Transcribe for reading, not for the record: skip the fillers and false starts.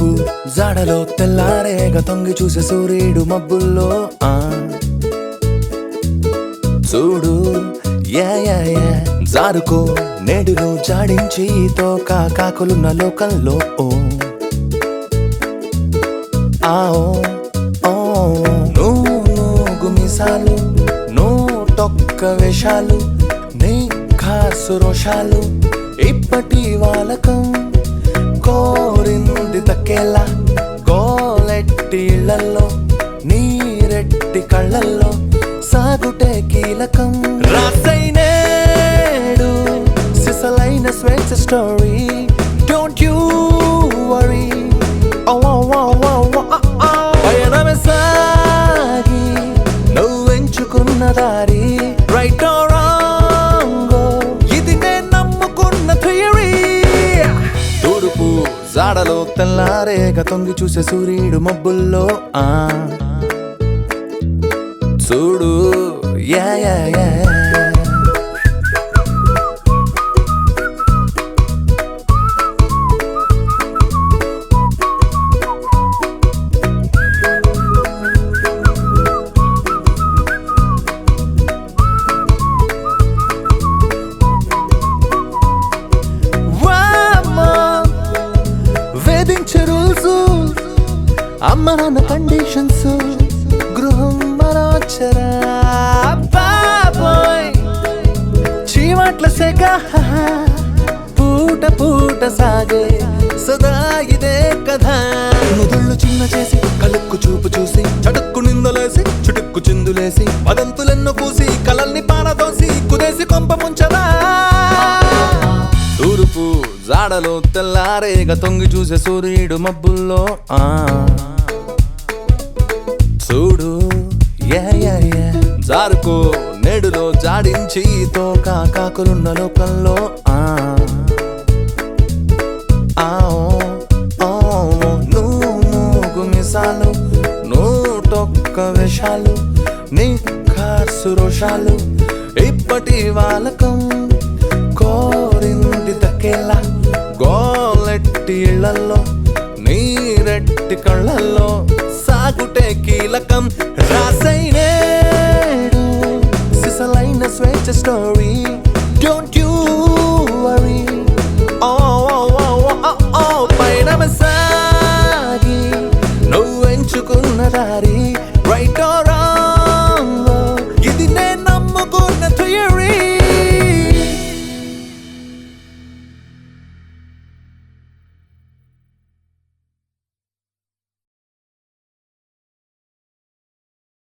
తూర్పు జాడలో తెల్లారేగా తొంగి చూసే సూర్యుడు మబ్బుల్లో చూడు జారుకో నేడును జాడించి తోక కాకులున్న లోకంలో నువ్వు మిసాలు నూటొక్క వేషాలు నీ ఖాసు రోషాలు ఇప్పటి వాలకం కోరింది తక్కేలా గోలెట్టి ఇళ్లల్లో నీరెట్టి కళ్ళల్లో సాగుటే కీలకం రాసైనేడు సిసలైన స్వేచ్ఛ స్టోరీ డోంట్ యూ వరీ పయనమే సాగి నువ్వెంచుకున్న దారి రైట్ ఆర్ రాంగ్ ఇది నేను నమ్ముకున్న థియరీ తూర్పు జాడలో తెల్లారేగా తొంగి చూసే సూర్యుడు మబ్బుల్లో చూడు వేధించే రూల్స్ అమ్మ నాన్న కండిషన్స్ గృహం మరాచరా బాబోయ్ చీవాట్ల సెగ పూట పూట సాగే సదా ఇదే కథ నుదుళ్ళు చిన్న చేసి కలుక్కు చూపు చూసి చటుక్కు నిందలేసి చుటుక్కు చిందులేసి పదంతులెన్నో పూసి కలల్ని పారదోసి కుదేసి కొంప ముంచరా తూర్పు జాడలో తెల్లారేగా తొంగి చూసే సూర్యుడు మబ్బుల్లో చూడు జారుకో నేడులో జాడించి తోక కాకులున్న లోకంలో నువ్వు మిసాలు నూటొక్క వేషాలు నీ ఖాసు రోషాలు ఇప్పటి వాలకం కోరింది తక్కేలా గోలెట్టి ఇళ్లల్లో నీరెట్టి కళ్ళల్లో సాగుటే కీలకం రాసైనేడు సిసలైన స్వేచ్ఛ స్టోరీ డోంట్